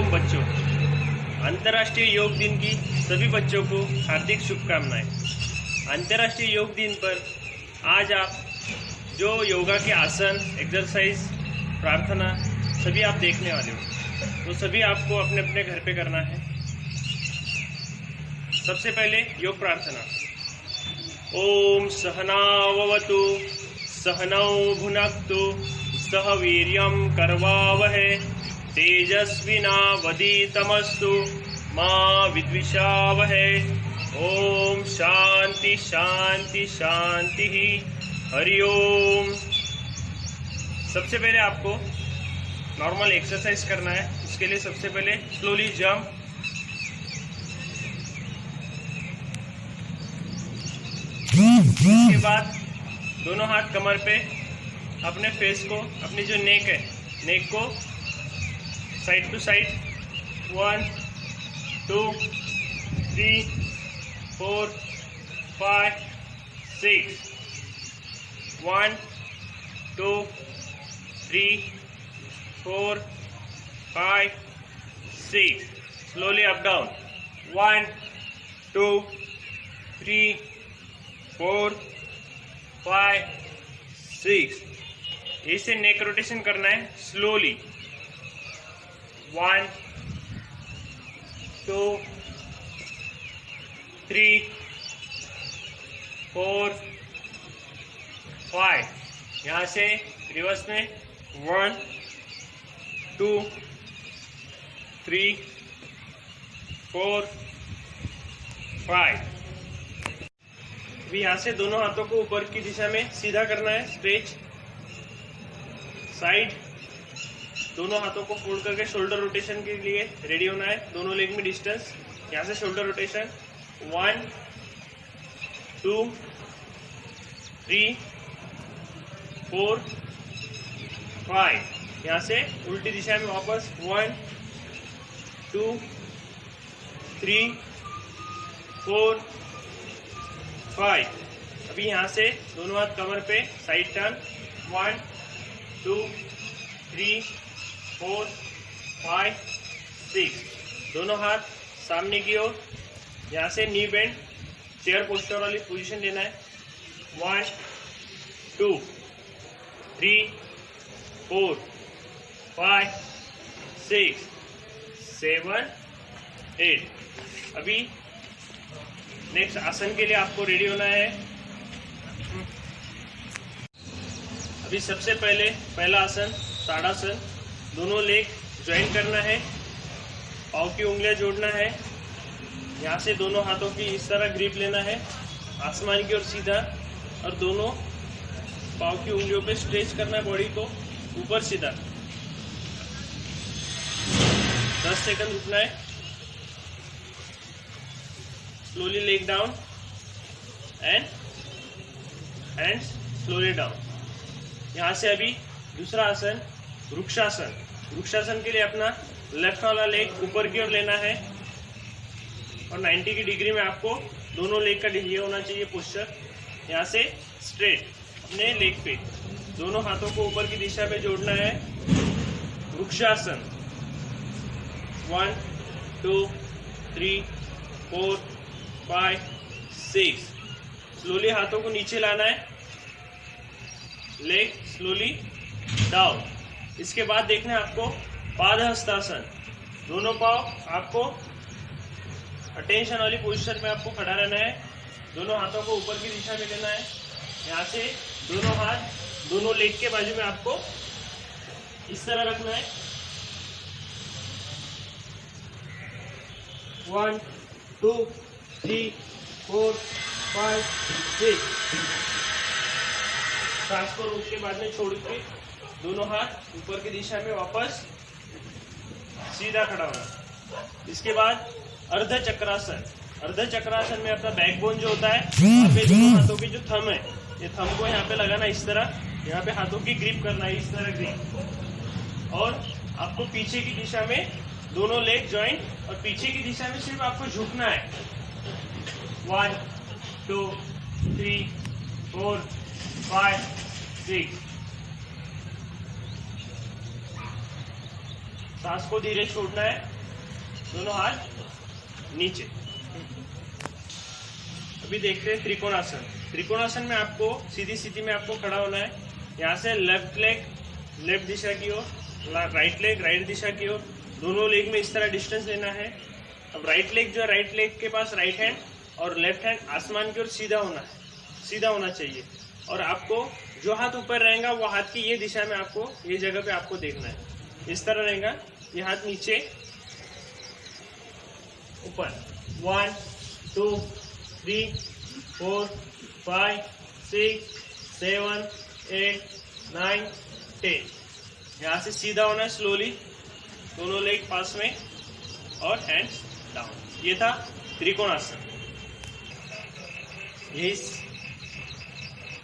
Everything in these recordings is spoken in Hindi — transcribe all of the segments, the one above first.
वालेकुम बच्चों। अंतर्राष्ट्रीय योग दिन की सभी बच्चों को हार्दिक शुभकामनाएं। अंतर्राष्ट्रीय योग दिन पर आज आप जो योगा के आसन, एक्सरसाइज, प्रार्थना सभी आप देखने वाले हो, तो सभी आपको अपने अपने घर पे करना है। सबसे पहले योग प्रार्थना। ओम सहनाववतु सहनौ भुनक्तु सह वीर्यं करवावहै तेजस्विनावधीतमस्तु मा विद्विषावहै। ओम शांति शांति शांति हरि ओम। सबसे पहले आपको नॉर्मल एक्सरसाइज करना है। इसके लिए सबसे पहले स्लोली जंप, इसके बाद दोनों हाथ कमर पे, अपने फेस को, अपनी जो नेक है, नेक को side to side 1 2 3 4 5 6 1 2 3 4 5 6 slowly up down 1 2 3 4 5 6। इसे नेक रोटेशन करना है स्लोली। 1 2 3 4 5। यहाँ से रिवर्स में 1 2 3 4 5। अभी यहाँ से दोनों हाथों को ऊपर की दिशा में सीधा करना है, स्ट्रेच साइड। दोनों हाथों को फोल्ड करके शोल्डर रोटेशन के लिए रेडी होना है। दोनों लेग में डिस्टेंस, यहाँ से शोल्डर रोटेशन 1 2 3 4 5। यहाँ से उल्टी दिशा में वापस 1 2 3 4 5। अभी यहाँ से दोनों हाथ कमर पे, साइड टर्न 1 2 3 4 5 6। दोनों हाथ सामने की ओर। यहाँ से नी बेंड, चेयर पोस्टर वाली पोजीशन लेना है। 1 2 3 4 5 6 7 8। अभी नेक्स्ट आसन के लिए आपको रेडी होना है। अभी सबसे पहले पहला आसन ताड़ासन। दोनों लेग ज्वाइन करना है, पाँव की उंगलियां जोड़ना है। यहाँ से दोनों हाथों की इस तरह ग्रिप लेना है, आसमान की ओर सीधा, और दोनों पाँव की उंगलियों पे स्ट्रेच करना है बॉडी को ऊपर सीधा। 10 सेकंड रुकना है। Slowly leg down and hands slowly down. यहाँ से अभी दूसरा आसन वृक्षासन। वृक्षासन के लिए अपना लेफ्ट वाला लेग ऊपर की ओर लेना है और 90 की डिग्री में आपको दोनों लेग का ये होना चाहिए पोस्चर। यहाँ से स्ट्रेट अपने लेग पे दोनों हाथों को ऊपर की दिशा में जोड़ना है। वृक्षासन 1 2 3 4 5 6। स्लोली हाथों को नीचे लाना है, लेग स्लोली डाउन। इसके बाद देखना है आपको पादहस्तासन। दोनों पाँव आपको अटेंशन वाली पोजीशन में आपको खड़ा रहना है। दोनों हाथों को ऊपर की दिशा में लेना है। यहाँ से दोनों हाथ दोनों लेग के बाजू में आपको इस तरह रखना है। 1 2 3 4 5 6। सांस को रोक के बाद में छोड़ के दोनों हाथ ऊपर की दिशा में वापस सीधा खड़ा होना। इसके बाद अर्ध चक्रासन। अर्ध चक्रासन में अपना बैकबोन जो होता है, यहाँ पे दोनों हाथों की जो थंब है, ये थंब को यहाँ पे लगाना इस तरह। यहाँ पे हाथों की ग्रिप करना है, इस तरह ग्रिप। और आपको पीछे की दिशा में दोनों लेग ज्वाइंट, और पीछे की दिशा में सिर्फ आपको झुकना है। 1 2 3 4 5 6। सांस को धीरे छोड़ना है। दोनों हाथ नीचे। अभी देखते हैं त्रिकोणासन। त्रिकोणासन में आपको सीधी स्थिति में आपको खड़ा होना है। यहाँ से लेफ्ट लेग लेफ्ट दिशा की ओर, राइट लेग राइट दिशा की ओर, दोनों लेग में इस तरह डिस्टेंस लेना है। अब राइट लेग जो है, राइट लेग के पास राइट हैंड और लेफ्ट हैंड आसमान की ओर सीधा होना है, सीधा होना चाहिए। और आपको जो हाथ ऊपर रहेगा वो हाथ की ये दिशा में आपको, ये जगह पे आपको देखना है। इस तरह रहेगा, ये हाथ नीचे ऊपर। 1 2 3 4 5 6 7 8 9 10। यहाँ से सीधा होना है स्लोली, दोनों लेग पास में और हैंड्स डाउन। ये था त्रिकोणासन।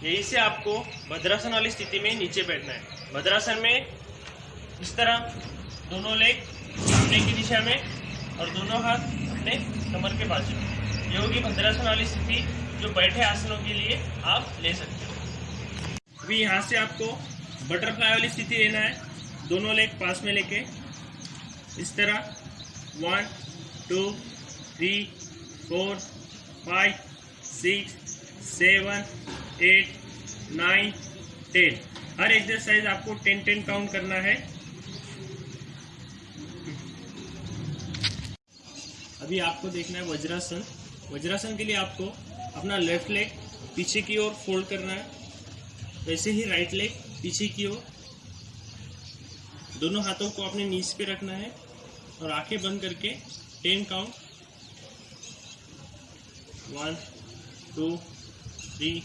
यही से आपको भद्रासन वाली स्थिति में नीचे बैठना है। भद्रासन में इस तरह दोनों लेग सामने की दिशा में और दोनों हाथ अपने कमर के बाजू में। ये होगी भद्रासन वाली स्थिति, जो बैठे आसनों के लिए आप ले सकते हो। अभी यहाँ से आपको बटरफ्लाई वाली स्थिति लेना है, दोनों लेग पास में लेके इस तरह 1 2 3 4 5 6 7 8 9 10। हर एक्सरसाइज आपको 10 काउंट करना है। अभी आपको देखना है वज्रासन। वज्रासन के लिए आपको अपना लेफ्ट लेग पीछे की ओर फोल्ड करना है, वैसे ही राइट लेग पीछे की ओर। दोनों हाथों को अपने नीज पे रखना है और आंखें बंद करके 10 काउंट 1 2 3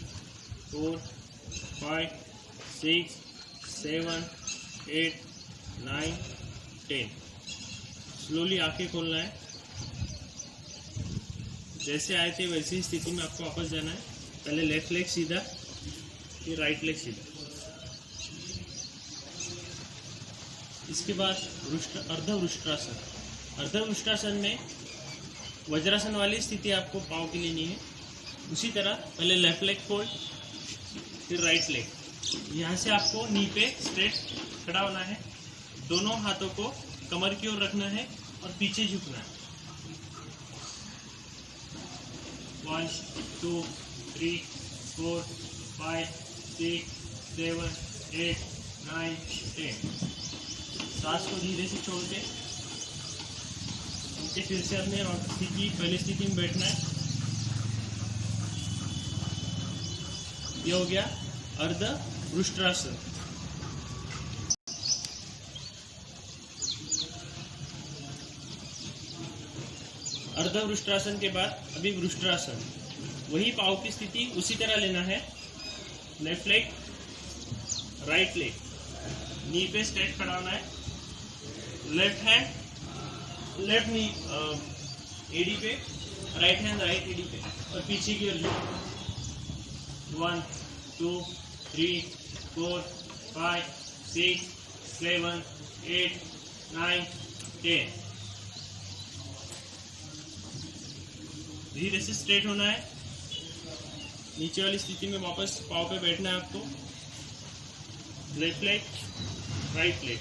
4 5 6 7 8 9 10। स्लोली आंखें खोलना है। जैसे आए थे वैसी ही स्थिति में आपको वापस जाना है। पहले लेफ्ट लेग सीधा, फिर राइट लेग सीधा। इसके बाद अर्धवृष्टासन। अर्धवृष्टासन में वज्रासन वाली स्थिति आपको पाँव की लेनी है। उसी तरह पहले लेफ्ट लेग फोल्ड, फिर राइट लेग। यहाँ से आपको नी पे स्ट्रेट खड़ा होना है। दोनों हाथों को कमर की ओर रखना है और पीछे झुकना है। 1 2 3 4 5 6 7 8 9 10। सांस को धीरे से छोड़ के फिर से अपने स्थिति पहली स्थिति में बैठना है। ये हो गया अर्धवृष्टासन। अर्धवृष्टासन के बाद अभी वृष्टासन। वही पाँव की स्थिति उसी तरह लेना है। Left leg right leg, knee पे स्ट्रेट खड़ा होना है। लेफ्ट हैंड लेफ्ट नी एडी पे, राइट हैंड राइट एडी पे और पीछे की ओर 1 2 3 4 5 6 7 8 9 10। धीरे से स्ट्रेट होना है। नीचे वाली स्थिति में वापस पाँव पे बैठना है आपको। Left leg right leg.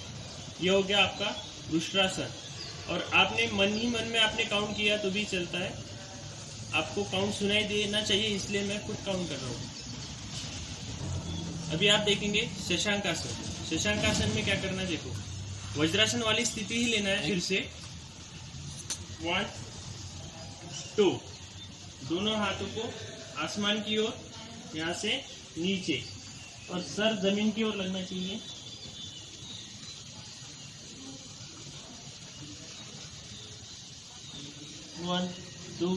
ये हो गया आपका वृष्टासन। और आपने मन ही मन में आपने काउंट किया तो भी चलता है। आपको काउंट सुनाई देना चाहिए, इसलिए मैं खुद काउंट कर रहा हूँ। अभी आप देखेंगे शशांकासन। शशांकासन में क्या करना है देखो, वज्रासन वाली स्थिति ही लेना है। फिर से 1 2, दोनों हाथों को आसमान की ओर, यहाँ से नीचे, और सर जमीन की ओर लगना चाहिए। वन 2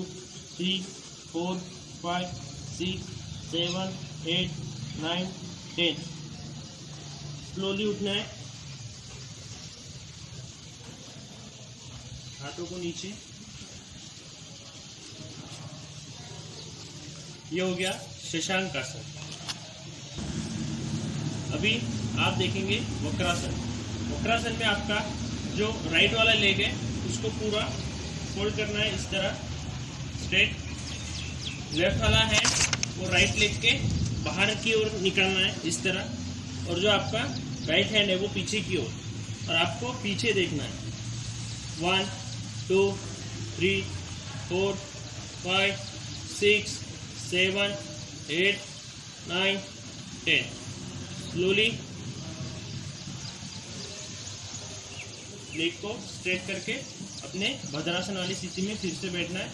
3 4 5 6 7 8 9 10। स्लोली उठना है, हाथों को नीचे। ये हो गया शशांकासन। अभी आप देखेंगे वक्रासन। वक्रासन में आपका जो राइट वाला लेग है उसको पूरा फोल्ड करना है इस तरह स्ट्रेट। लेफ्ट वाला है वो राइट लेग के बाहर की ओर निकलना है इस तरह, और जो आपका राइट हैंड है वो पीछे की ओर, और आपको पीछे देखना है। 1 2 3 4 5 6 7 8 9 10। स्लोली लेग को स्ट्रेट करके अपने भद्रासन वाली स्थिति में फिर से बैठना है।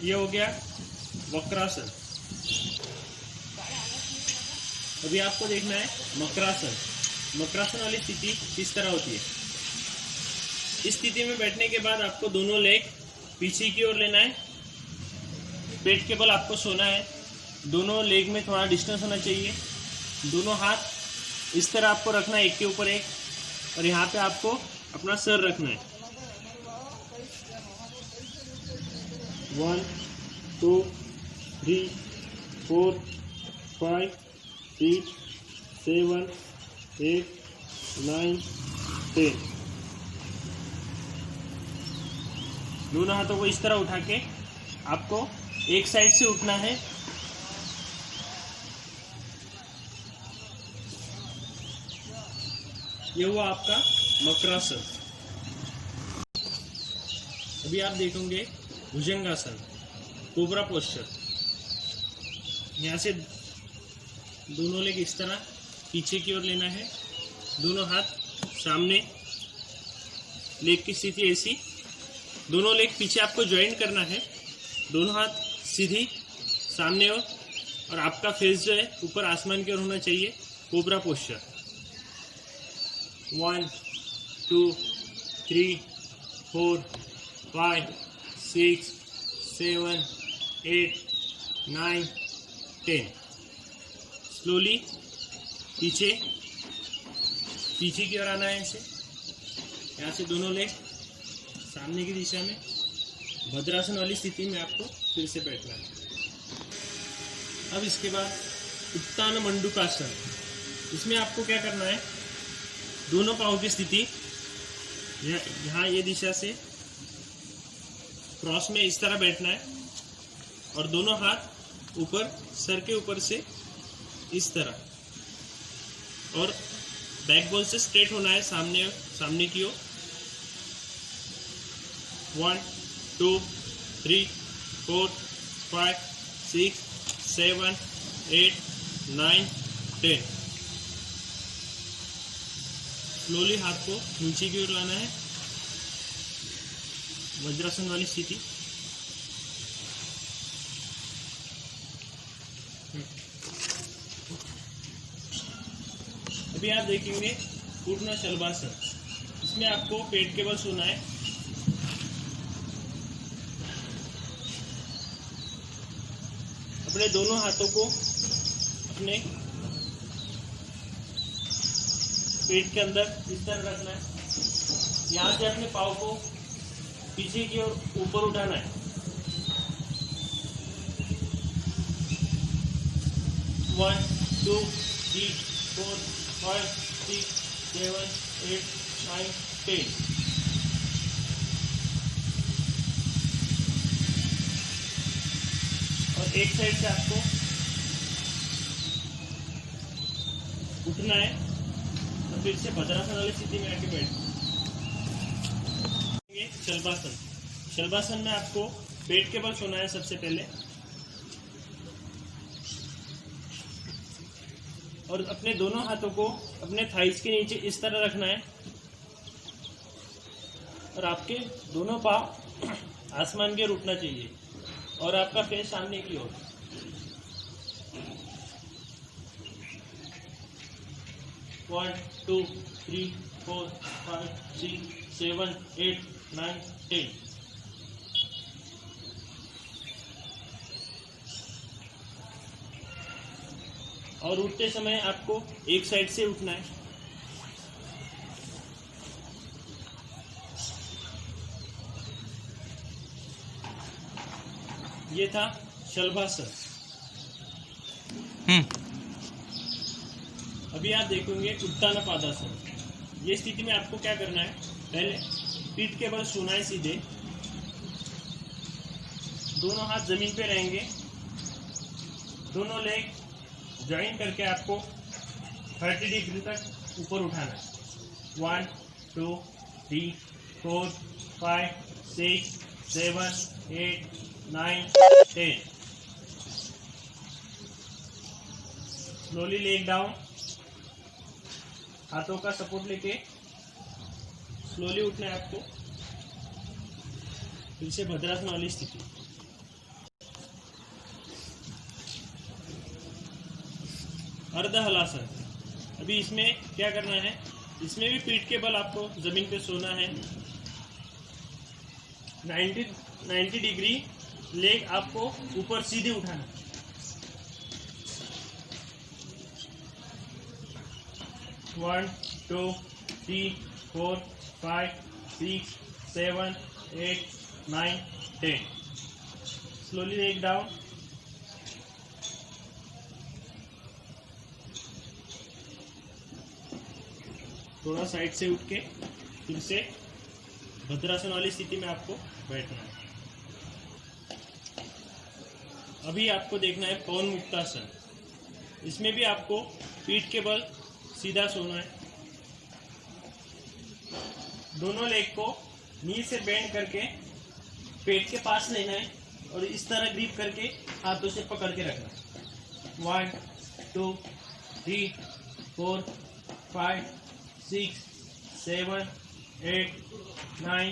ये हो गया वक्रासन। अभी आपको देखना है मकरासन। मकरासन वाली स्थिति किस तरह होती है। इस स्थिति में बैठने के बाद आपको दोनों लेग पीछे की ओर लेना है। पेट के बल आपको सोना है। दोनों लेग में थोड़ा डिस्टेंस होना चाहिए। दोनों हाथ इस तरह आपको रखना है, एक के ऊपर एक, और यहाँ पे आपको अपना सर रखना है। 1 2 3 4 5 6 7 8 9 10। दोनों हाथों को इस तरह उठा के आपको एक साइड से उठना है। ये हुआ आपका मकरासन। अभी आप देखेंगे भुजंगासन, कोबरा पोस्चर। यहाँ से दोनों लेग इस तरह पीछे की ओर लेना है। दोनों हाथ सामने, लेग की स्थिति ऐसी। दोनों लेग पीछे आपको ज्वाइन करना है। दोनों हाथ सीधी सामने और आपका फेस जो है ऊपर आसमान की ओर होना चाहिए। Cobra posture. 1 2 3 4 5 6 7 8 9 10। स्लोली पीछे की ओर आना है। ऐसे यहाँ से दोनों लेग सामने की दिशा में भद्रासन वाली स्थिति में आपको फिर से बैठना है। अब इसके बाद उत्तान मंडूकासन। इसमें आपको क्या करना है, दोनों पाँव की स्थिति यहाँ ये दिशा से क्रॉस में इस तरह बैठना है और दोनों हाथ ऊपर, सर के ऊपर से इस तरह, और बैकबोन से स्ट्रेट होना है सामने की ओर। 1 2 3 4 5 6 7 8 9 10। स्लोली हाथ को नीचे की ओर लाना है, वज्रासन वाली स्थिति। अभी आप देखेंगे पूर्ण शलभासन। इसमें आपको पेट के बल सोना है। अपने दोनों हाथों को अपने पेट के अंदर इस तरह रखना है। यहाँ से अपने पाँव को पीछे की ओर ऊपर उठाना है। 1 2 3 4 5 6 7 8 9 10। और एक साइड से आपको उठना है और फिर से भद्रासन वाली स्थिति में आके बैठ। शलभासन। शलभासन में आपको पेट के बल सोना है सबसे पहले, और अपने दोनों हाथों को अपने थाइस के नीचे इस तरह रखना है और आपके दोनों पाँव आसमान की ओर उठना चाहिए और आपका फेस सामने की ओर। वन 2 3 4 5 6 7 8 9 10। और उठते समय आपको एक साइड से उठना है। ये था शलभासन। अभी आप देखेंगे उत्तान पादासन। ये स्थिति में आपको क्या करना है, पहले पीठ के बल सोना है सीधे, दोनों हाथ जमीन पे रहेंगे, दोनों लेग ज्वाइन करके आपको 30 डिग्री तक ऊपर उठाना है। 1 2 3 4 5 6, 7, 8, 9, 10. स्लोली लेग डाउन, हाथों का सपोर्ट लेके स्लोली उठना है आपको। फिर से भद्रासन वाली स्थिति। अर्ध हलासन। अभी इसमें क्या करना है, इसमें भी पीठ के बल आपको जमीन पे सोना है। 90 डिग्री लेग आपको ऊपर सीधे उठाना। वन, 2, 3, 4, 5, 6, 7, 8, 9, 10. Slowly leg down. थोड़ा साइड से उठ के फिर से भद्रासन वाली स्थिति में आपको बैठना है। अभी आपको देखना है पवन मुक्तासन। इसमें भी आपको पीठ के बल सीधा सोना है। दोनों लेग को नी से बेंड करके पेट के पास लेना है और इस तरह ग्रिप करके हाथों से पकड़ के रखना है। 1, 2, 3, 4, 5, 6, 7, 8, 9,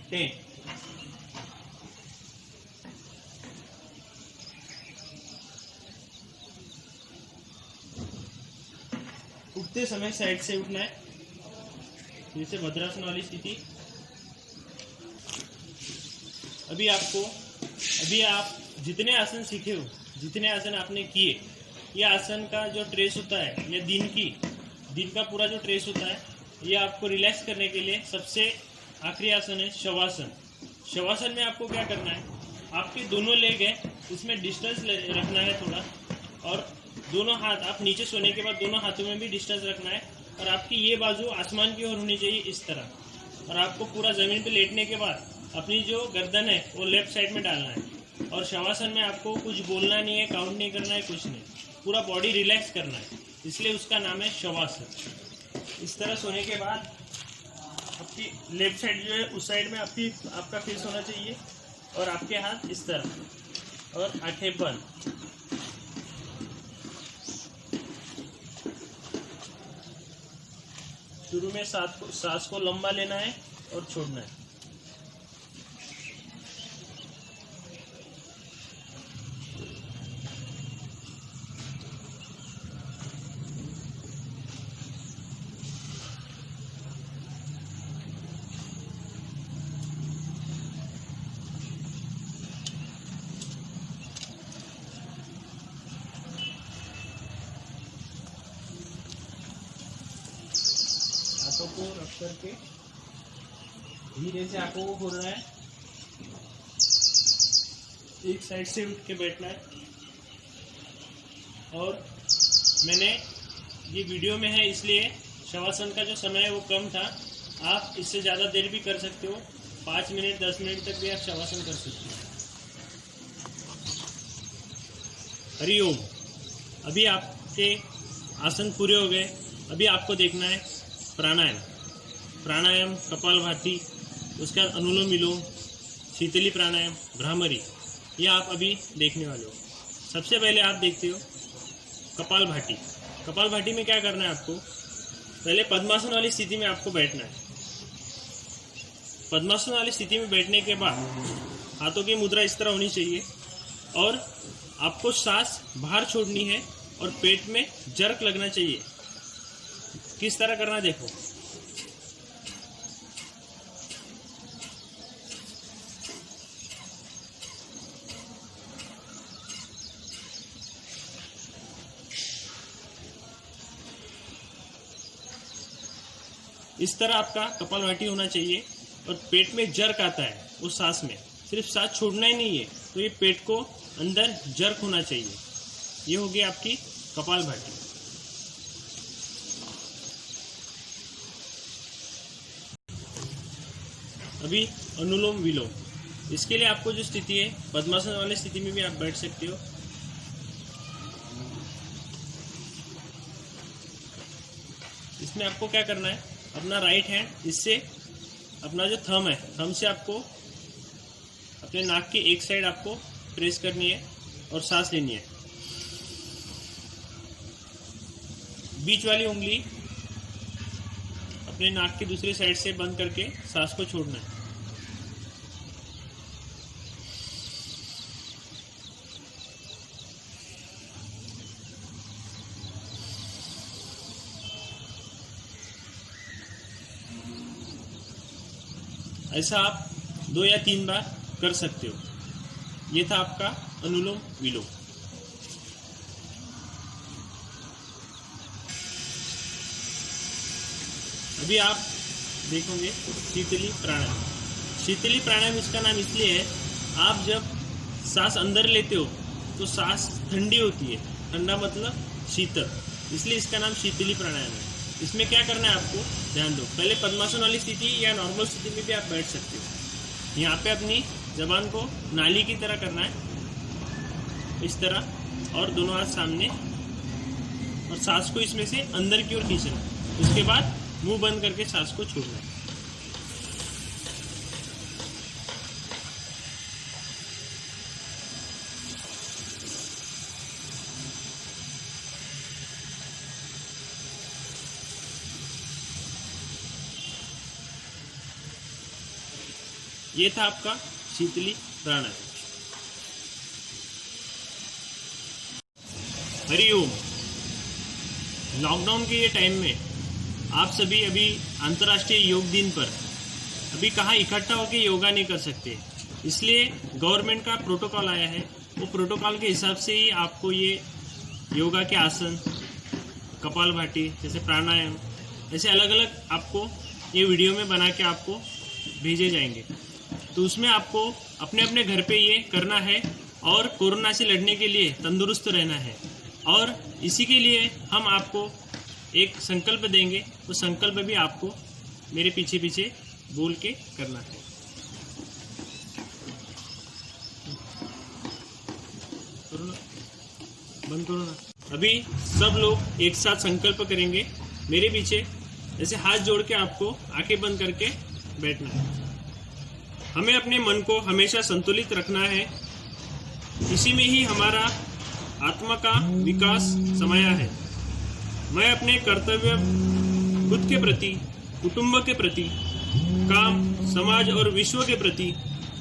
10. उठते समय साइड से उठना है। जैसे भद्रासन वाली स्थिति। अभी आप जितने आसन सीखे हो, जितने आसन आपने किए, ये आसन का जो ट्रेस होता है, ये दिन का पूरा जो ट्रेस होता है, ये आपको रिलैक्स करने के लिए सबसे आखिरी आसन है शवासन। शवासन में आपको क्या करना है, आपके दोनों लेग है उसमें डिस्टेंस रखना है थोड़ा, और दोनों हाथ आप नीचे सोने के बाद दोनों हाथों में भी डिस्टेंस रखना है, और आपकी ये बाजू आसमान की ओर होनी चाहिए इस तरह। और आपको पूरा जमीन पे लेटने के बाद अपनी जो गर्दन है वो लेफ्ट साइड में डालना है। और शवासन में आपको कुछ बोलना नहीं है, काउंट नहीं करना है, कुछ नहीं, पूरा बॉडी रिलैक्स करना है, इसलिए उसका नाम है शवासन। इस तरह सोने के बाद आपकी लेफ्ट साइड जो है उस साइड में आपका फेस होना चाहिए, और आपके हाथ इस तरह, और आंखें बंद। शुरू में सांस को लंबा लेना है और छोड़ना है। हाथों को रख करके धीरे से आंखों को खोलना है। एक साइड से उठ के बैठना है। और मैंने ये वीडियो में है इसलिए शवासन का जो समय है वो कम था, आप इससे ज़्यादा देर भी कर सकते हो, 5 मिनट 10 मिनट तक भी आप शवासन कर सकते हो। हरिओम। अभी आपके आसन पूरे हो गए। अभी आपको देखना है प्राणायाम कपालभाति, उसका अनुलोम विलोम, शीतली प्राणायाम, भ्रामरी, ये आप अभी देखने वाले हो। सबसे पहले आप देखते हो कपालभाति। कपालभाति में क्या करना है आपको, पहले पद्मासन वाली स्थिति में आपको बैठना है। पद्मासन वाली स्थिति में बैठने के बाद हाथों की मुद्रा इस तरह होनी चाहिए, और आपको सांस बाहर छोड़नी है और पेट में जर्क लगना चाहिए। किस तरह करना देखो। इस तरह आपका कपालभाति होना चाहिए, और पेट में जर्क आता है उस सांस में, सिर्फ सांस छोड़ना ही नहीं है, तो ये पेट को अंदर जर्क होना चाहिए। ये हो गई आपकी कपालभाति। अभी अनुलोम विलोम। इसके लिए आपको जो स्थिति है, पद्मासन वाली स्थिति में भी आप बैठ सकते हो। इसमें आपको क्या करना है, अपना राइट हैंड इससे अपना जो थंब है, थंब से आपको अपने नाक की एक साइड आपको प्रेस करनी है और सांस लेनी है। बीच वाली उंगली अपने नाक की दूसरी साइड से बंद करके सांस को छोड़ना है। ऐसा आप 2 या 3 बार कर सकते हो। ये था आपका अनुलोम विलोम। अभी आप देखोगे शीतली प्राणायाम। शीतली प्राणायाम इसका नाम इसलिए है, आप जब सांस अंदर लेते हो तो सांस ठंडी होती है, ठंडा मतलब शीतल, इसलिए इसका नाम शीतली प्राणायाम है। इसमें क्या करना है आपको ध्यान दो। पहले पद्मासन वाली स्थिति या नॉर्मल स्थिति में भी आप बैठ सकते हो। यहाँ पे अपनी जबान को नाली की तरह करना है, इस तरह, और दोनों हाथ सामने, और सांस को इसमें से अंदर की ओर खींचना है। उसके बाद मुंह बंद करके सांस को छोड़ना है। ये था आपका शीतली प्राणायाम। हरिओम। लॉकडाउन के ये टाइम में आप सभी अभी अंतर्राष्ट्रीय योग दिन पर अभी कहाँ इकट्ठा होकर योगा नहीं कर सकते, इसलिए गवर्नमेंट का प्रोटोकॉल आया है। वो प्रोटोकॉल के हिसाब से ही आपको ये योगा के आसन, कपालभाति जैसे प्राणायाम, ऐसे अलग अलग आपको ये वीडियो में बना के आपको भेजे जाएंगे। तो उसमें आपको अपने अपने घर पे ये करना है और कोरोना से लड़ने के लिए तंदुरुस्त रहना है। और इसी के लिए हम आपको एक संकल्प देंगे, वो संकल्प भी आपको मेरे पीछे पीछे बोल के करना है। करो ना, बंद करो ना। अभी सब लोग एक साथ संकल्प करेंगे मेरे पीछे, ऐसे हाथ जोड़ के आपको आंखें बंद करके बैठना है। हमें अपने मन को हमेशा संतुलित रखना है, इसी में ही हमारा आत्मा का विकास समाया है। मैं अपने कर्तव्य खुद के प्रति, कुटुंब के प्रति, काम, समाज और विश्व के प्रति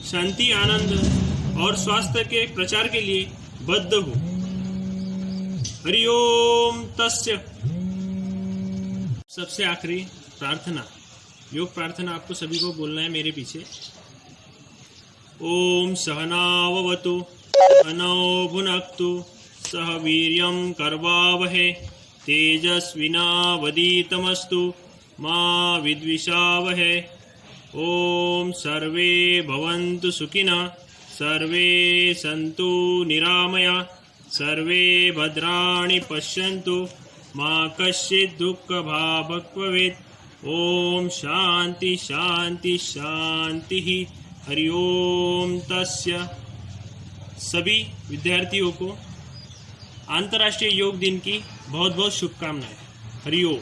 शांति, आनंद और स्वास्थ्य के प्रचार के लिए बद्ध हूँ। हरिओम तस्य। सबसे आखिरी प्रार्थना, योग प्रार्थना आपको सभी को बोलना है मेरे पीछे। ओम सहनाववतु सहनौ भुनक्तु सह वीर्यं करवावहे तेजस्विनावधीतमस्तु मा विद्विषावहे। ओम सर्वे भवन्तु सुखिनः, सर्वे सन्तु निरामया, सर्वे भद्राणि पश्यन्तु, मा कश्चित् दुःखभाग् भवेत्। ओम शांति शांति शांति। हरिओम तस्य। सभी विद्यार्थियों को अंतर्राष्ट्रीय योग दिन की बहुत बहुत शुभकामनाएं। हरिओम।